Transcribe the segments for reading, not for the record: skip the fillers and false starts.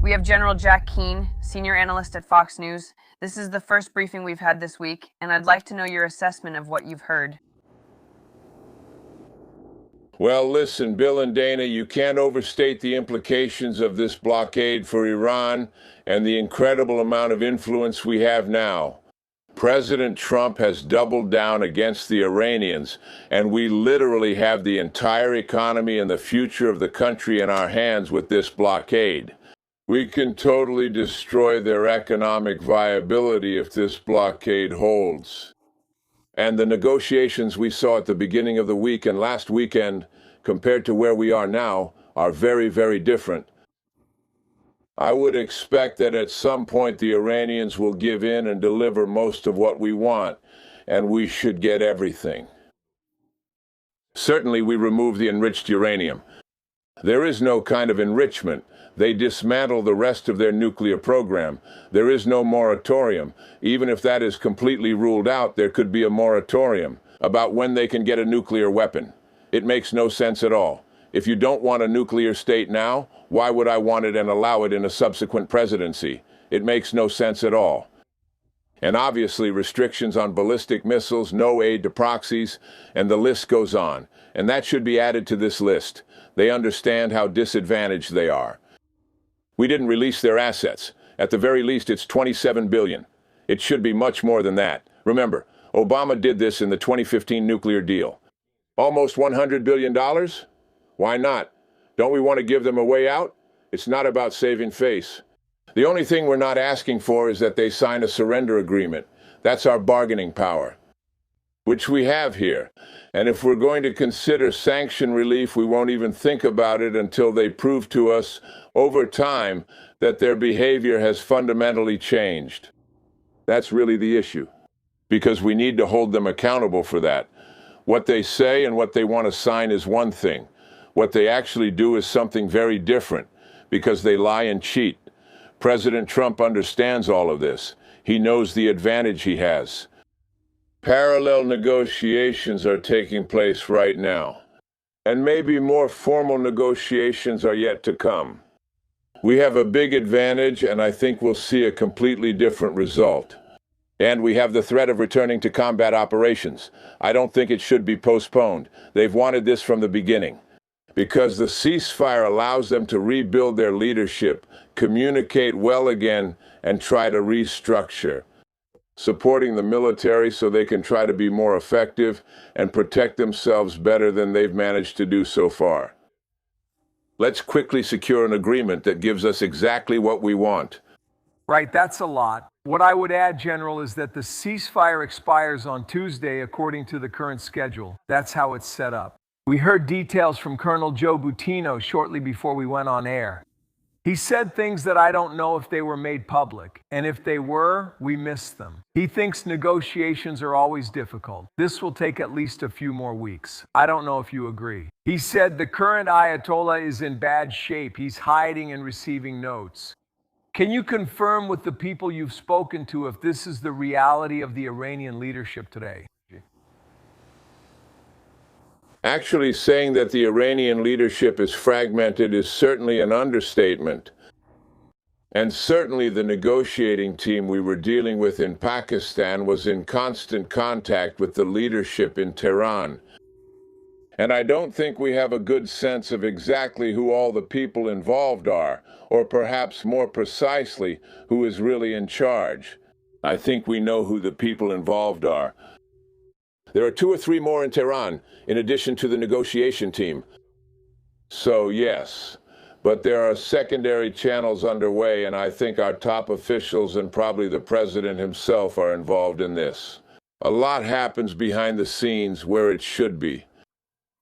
We have General Jack Keane, senior analyst at Fox News. This is the first briefing we've had this week, and I'd like to know your assessment of what you've heard. Well, listen, Bill and Dana, you can't overstate the implications of this blockade for Iran and the incredible amount of influence we have now. President Trump has doubled down against the Iranians, and we literally have the entire economy and the future of the country in our hands with this blockade. We can totally destroy their economic viability if this blockade holds. And the negotiations we saw at the beginning of the week and last weekend, compared to where we are now, are very, very different. I would expect that at some point the Iranians will give in and deliver most of what we want, and we should get everything. Certainly we remove the enriched uranium. There is no kind of enrichment. They dismantle the rest of their nuclear program. There is no moratorium. Even if that is completely ruled out, there could be a moratorium about when they can get a nuclear weapon. It makes no sense at all. If you don't want a nuclear state now, why would I want it and allow it in a subsequent presidency? It makes no sense at all. And obviously restrictions on ballistic missiles, no aid to proxies, and the list goes on. And that should be added to this list. They understand how disadvantaged they are. We didn't release their assets. At the very least, it's $27 billion. It should be much more than that. Remember, Obama did this in the 2015 nuclear deal. Almost $100 billion? Why not? Don't we want to give them a way out? It's not about saving face. The only thing we're not asking for is that they sign a surrender agreement. That's our bargaining power, which we have here. And if we're going to consider sanction relief, we won't even think about it until they prove to us over time that their behavior has fundamentally changed. That's really the issue, because we need to hold them accountable for that. What they say and what they want to sign is one thing. What they actually do is something very different, because they lie and cheat. President Trump understands all of this. He knows the advantage he has. Parallel negotiations are taking place right now, and maybe more formal negotiations are yet to come. We have a big advantage, and I think we'll see a completely different result. And we have the threat of returning to combat operations. I don't think it should be postponed. They've wanted this from the beginning, because the ceasefire allows them to rebuild their leadership, communicate well again, and try to restructure, supporting the military so they can try to be more effective and protect themselves better than they've managed to do so far. Let's quickly secure an agreement that gives us exactly what we want. Right, that's a lot. What I would add, General, is that the ceasefire expires on Tuesday according to the current schedule. That's how it's set up. We heard details from Colonel Joe Buttino shortly before we went on air. He said things that I don't know if they were made public, and if they were, we missed them. He thinks negotiations are always difficult. This will take at least a few more weeks. I don't know if you agree. He said the current Ayatollah is in bad shape. He's hiding and receiving notes. Can you confirm with the people you've spoken to if this is the reality of the Iranian leadership today? Actually, saying that the Iranian leadership is fragmented is certainly an understatement. And certainly the negotiating team we were dealing with in Pakistan was in constant contact with the leadership in Tehran. And I don't think we have a good sense of exactly who all the people involved are, or perhaps more precisely, who is really in charge. I think we know who the people involved are. There are 2 or 3 more in Tehran, in addition to the negotiation team. So yes, but there are secondary channels underway, and I think our top officials and probably the president himself are involved in this. A lot happens behind the scenes where it should be.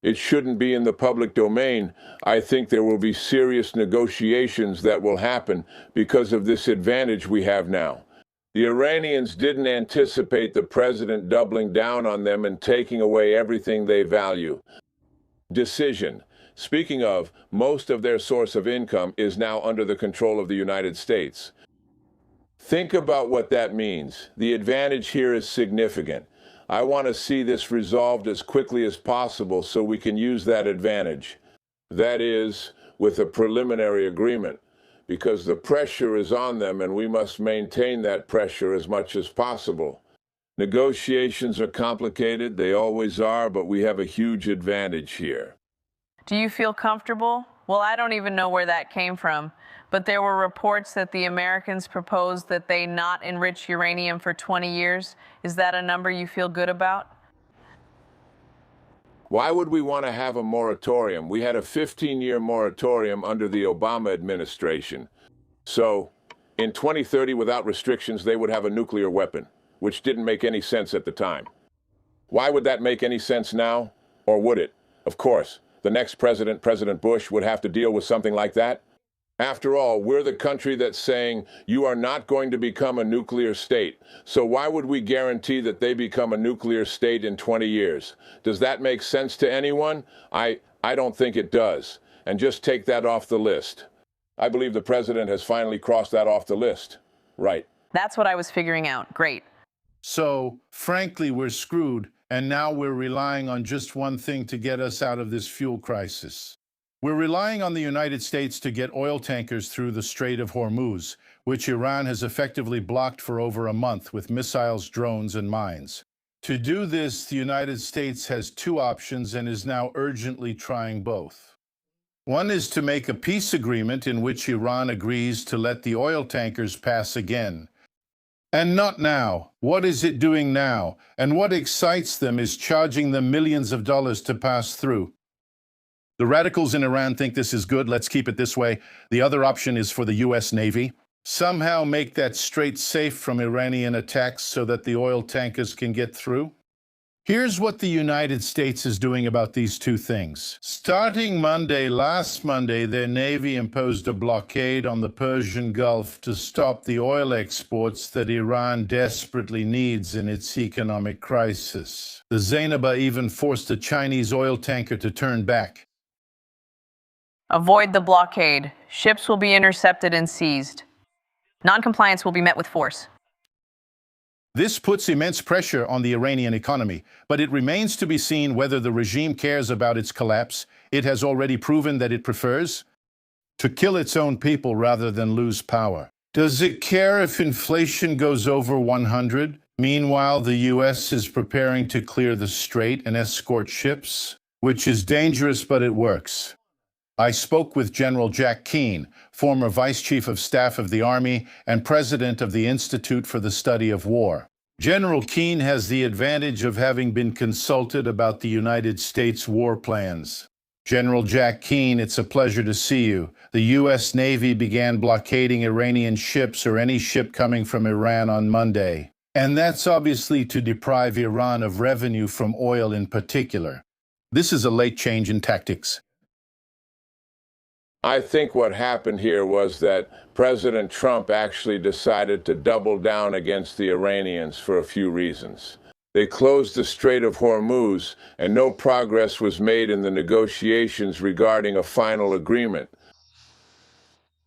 It shouldn't be in the public domain. I think there will be serious negotiations that will happen because of this advantage we have now. The Iranians didn't anticipate the president doubling down on them and taking away everything they value. Decision. Speaking of, most of their source of income is now under the control of the United States. Think about what that means. The advantage here is significant. I want to see this resolved as quickly as possible so we can use that advantage. That is, with a preliminary agreement. because the pressure is on them and we must maintain that pressure as much as possible. Negotiations are complicated, they always are, but we have a huge advantage here. Do you feel comfortable? Well, I don't even know where that came from, but there were reports that the Americans proposed that they not enrich uranium for 20 years. Is that a number you feel good about? Why would we want to have a moratorium? We had a 15-year moratorium under the Obama administration. So, in 2030, without restrictions, they would have a nuclear weapon, which didn't make any sense at the time. Why would that make any sense now? Or would it? Of course, the next president, President Bush, would have to deal with something like that. After all, we're the country that's saying you are not going to become a nuclear state. So why would we guarantee that they become a nuclear state in 20 years? Does that make sense to anyone? I don't think it does. And just take that off the list. I believe the president has finally crossed that off the list. Right. That's what I was figuring out. Great. So, frankly, we're screwed, and now we're relying on just one thing to get us out of this fuel crisis. We're relying on the United States to get oil tankers through the Strait of Hormuz, which Iran has effectively blocked for over a month with missiles, drones, and mines. To do this, the United States has two options and is now urgently trying both. One is to make a peace agreement in which Iran agrees to let the oil tankers pass again. And not now. What is it doing now? And what excites them is charging them millions of dollars to pass through. The radicals in Iran think this is good. Let's keep it this way. The other option is for the U.S. Navy. Somehow make that strait safe from Iranian attacks so that the oil tankers can get through. Here's what the United States is doing about these two things. Starting last Monday, their Navy imposed a blockade on the Persian Gulf to stop the oil exports that Iran desperately needs in its economic crisis. The Zainaba even forced a Chinese oil tanker to turn back. Avoid the blockade. Ships will be intercepted and seized. Noncompliance will be met with force. This puts immense pressure on the Iranian economy, but it remains to be seen whether the regime cares about its collapse. It has already proven that it prefers to kill its own people rather than lose power. Does it care if inflation goes over 100? Meanwhile, the U.S. is preparing to clear the strait and escort ships, which is dangerous, but it works. I spoke with General Jack Keane, former Vice Chief of Staff of the Army and President of the Institute for the Study of War. General Keane has the advantage of having been consulted about the United States war plans. General Jack Keane, it's a pleasure to see you. The U.S. Navy began blockading Iranian ships or any ship coming from Iran on Monday. And that's obviously to deprive Iran of revenue from oil in particular. This is a late change in tactics. I think what happened here was that President Trump actually decided to double down against the Iranians for a few reasons. They closed the Strait of Hormuz, and no progress was made in the negotiations regarding a final agreement.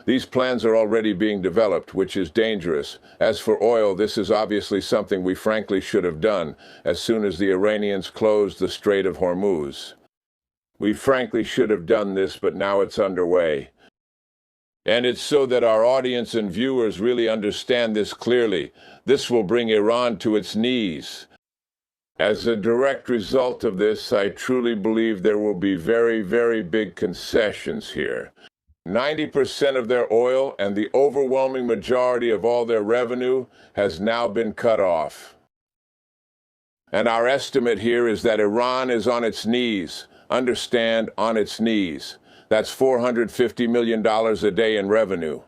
These plans are already being developed, which is dangerous. As for oil, this is obviously something we frankly should have done as soon as the Iranians closed the Strait of Hormuz. We frankly should have done this, but now it's underway. And it's so that our audience and viewers really understand this clearly. This will bring Iran to its knees. As a direct result of this, I truly believe there will be very, very big concessions here. 90% of their oil and the overwhelming majority of all their revenue has now been cut off. And our estimate here is that Iran is on its knees. Understand, on its knees. That's $450 million a day in revenue.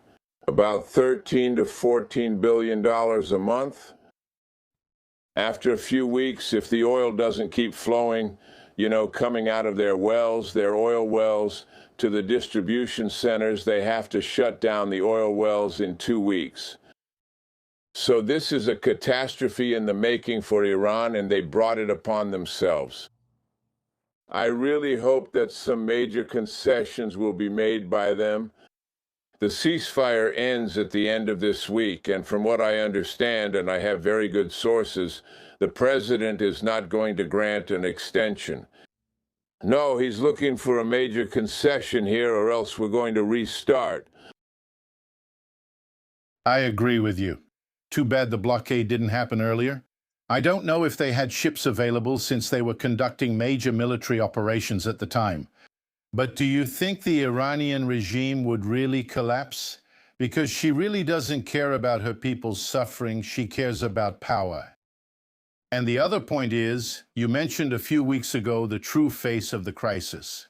About $13 to $14 billion a month. After a few weeks, if the oil doesn't keep flowing, coming out of their wells, their oil wells, to the distribution centers, they have to shut down the oil wells in 2 weeks. So this is a catastrophe in the making for Iran, and they brought it upon themselves. I really hope that some major concessions will be made by them. The ceasefire ends at the end of this week, and from what I understand, and I have very good sources, the president is not going to grant an extension. No, he's looking for a major concession here, or else we're going to restart. I agree with you. Too bad the blockade didn't happen earlier. I don't know if they had ships available since they were conducting major military operations at the time. But do you think the Iranian regime would really collapse? Because she really doesn't care about her people's suffering, she cares about power. And the other point is, you mentioned a few weeks ago the true face of the crisis.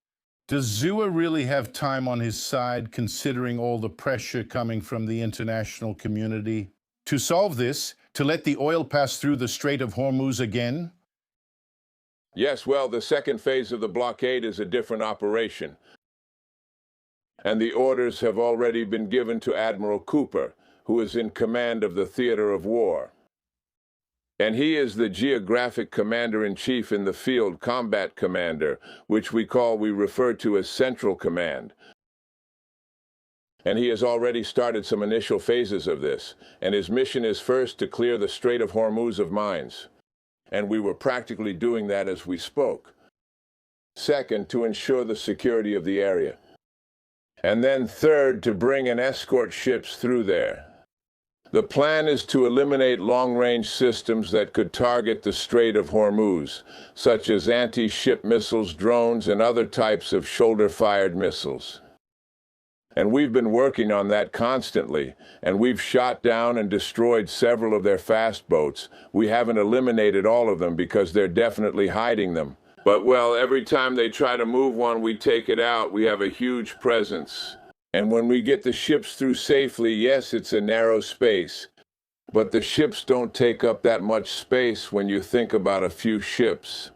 Does Zua really have time on his side, considering all the pressure coming from the international community? To solve this, to let the oil pass through the Strait of Hormuz again? Yes, well, the second phase of the blockade is a different operation. And the orders have already been given to Admiral Cooper, who is in command of the theater of war. And he is the geographic commander-in-chief in the field combat commander, which we refer to as Central Command. And he has already started some initial phases of this, and his mission is first to clear the Strait of Hormuz of mines. And we were practically doing that as we spoke. Second, to ensure the security of the area. And then third, to bring and escort ships through there. The plan is to eliminate long-range systems that could target the Strait of Hormuz, such as anti-ship missiles, drones, and other types of shoulder-fired missiles. And we've been working on that constantly, and we've shot down and destroyed several of their fast boats. We haven't eliminated all of them because they're definitely hiding them. But, well, every time they try to move one, we take it out. We have a huge presence. And when we get the ships through safely, yes, it's a narrow space. But the ships don't take up that much space when you think about a few ships.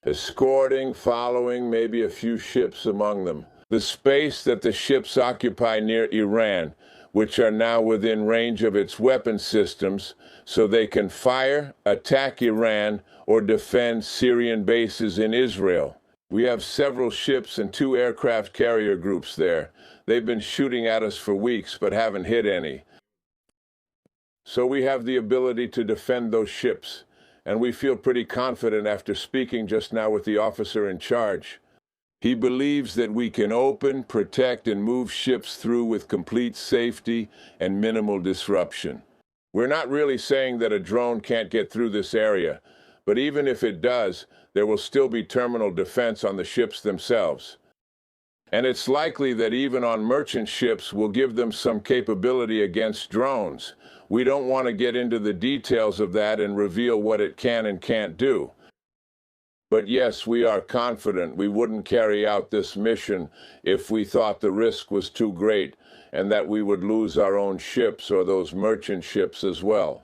Escorting, following, maybe a few ships among them. The space that the ships occupy near Iran, which are now within range of its weapon systems, so they can fire, attack Iran, or defend Syrian bases in Israel. We have several ships and 2 aircraft carrier groups there. They've been shooting at us for weeks, but haven't hit any. So we have the ability to defend those ships, and we feel pretty confident after speaking just now with the officer in charge. He believes that we can open, protect, and move ships through with complete safety and minimal disruption. We're not really saying that a drone can't get through this area, but even if it does, there will still be terminal defense on the ships themselves. And it's likely that even on merchant ships we'll give them some capability against drones. We don't want to get into the details of that and reveal what it can and can't do. But yes, we are confident we wouldn't carry out this mission if we thought the risk was too great and that we would lose our own ships or those merchant ships as well.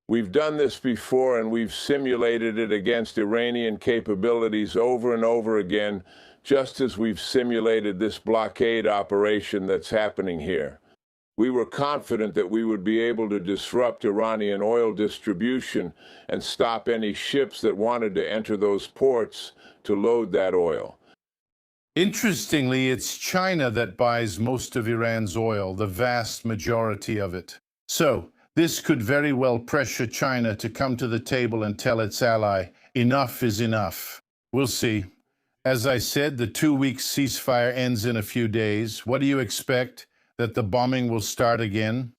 We've done this before, and we've simulated it against Iranian capabilities over and over again, just as we've simulated this blockade operation that's happening here. We were confident that we would be able to disrupt Iranian oil distribution and stop any ships that wanted to enter those ports to load that oil. Interestingly, it's China that buys most of Iran's oil, the vast majority of it. So, this could very well pressure China to come to the table and tell its ally, enough is enough. We'll see. As I said, the 2-week ceasefire ends in a few days. What do you expect? That the bombing will start again?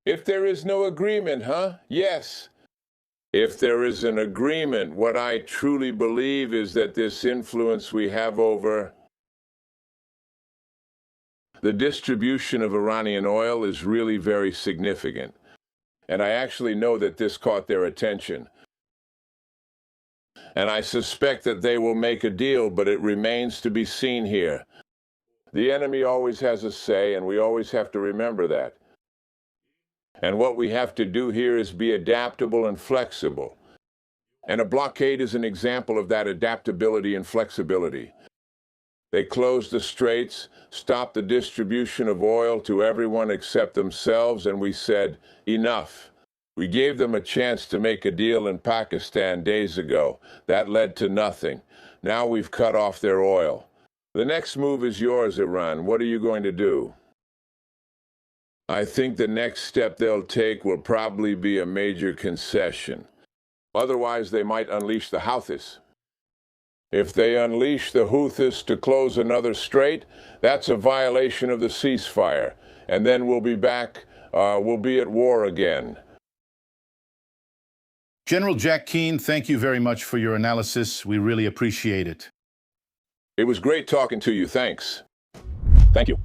If there is no agreement, Yes. If there is an agreement, what I truly believe is that this influence we have over the distribution of Iranian oil is really very significant. And I actually know that this caught their attention. And I suspect that they will make a deal, but it remains to be seen here. The enemy always has a say, and we always have to remember that. And what we have to do here is be adaptable and flexible. And a blockade is an example of that adaptability and flexibility. They closed the straits, stopped the distribution of oil to everyone except themselves, and we said, enough. We gave them a chance to make a deal in Pakistan days ago. That led to nothing. Now we've cut off their oil. The next move is yours, Iran. What are you going to do? I think the next step they'll take will probably be a major concession. Otherwise, they might unleash the Houthis. If they unleash the Houthis to close another strait, that's a violation of the ceasefire. And then we'll be back, we'll be at war again. General Jack Keane, thank you very much for your analysis. We really appreciate it. It was great talking to you. Thanks. Thank you.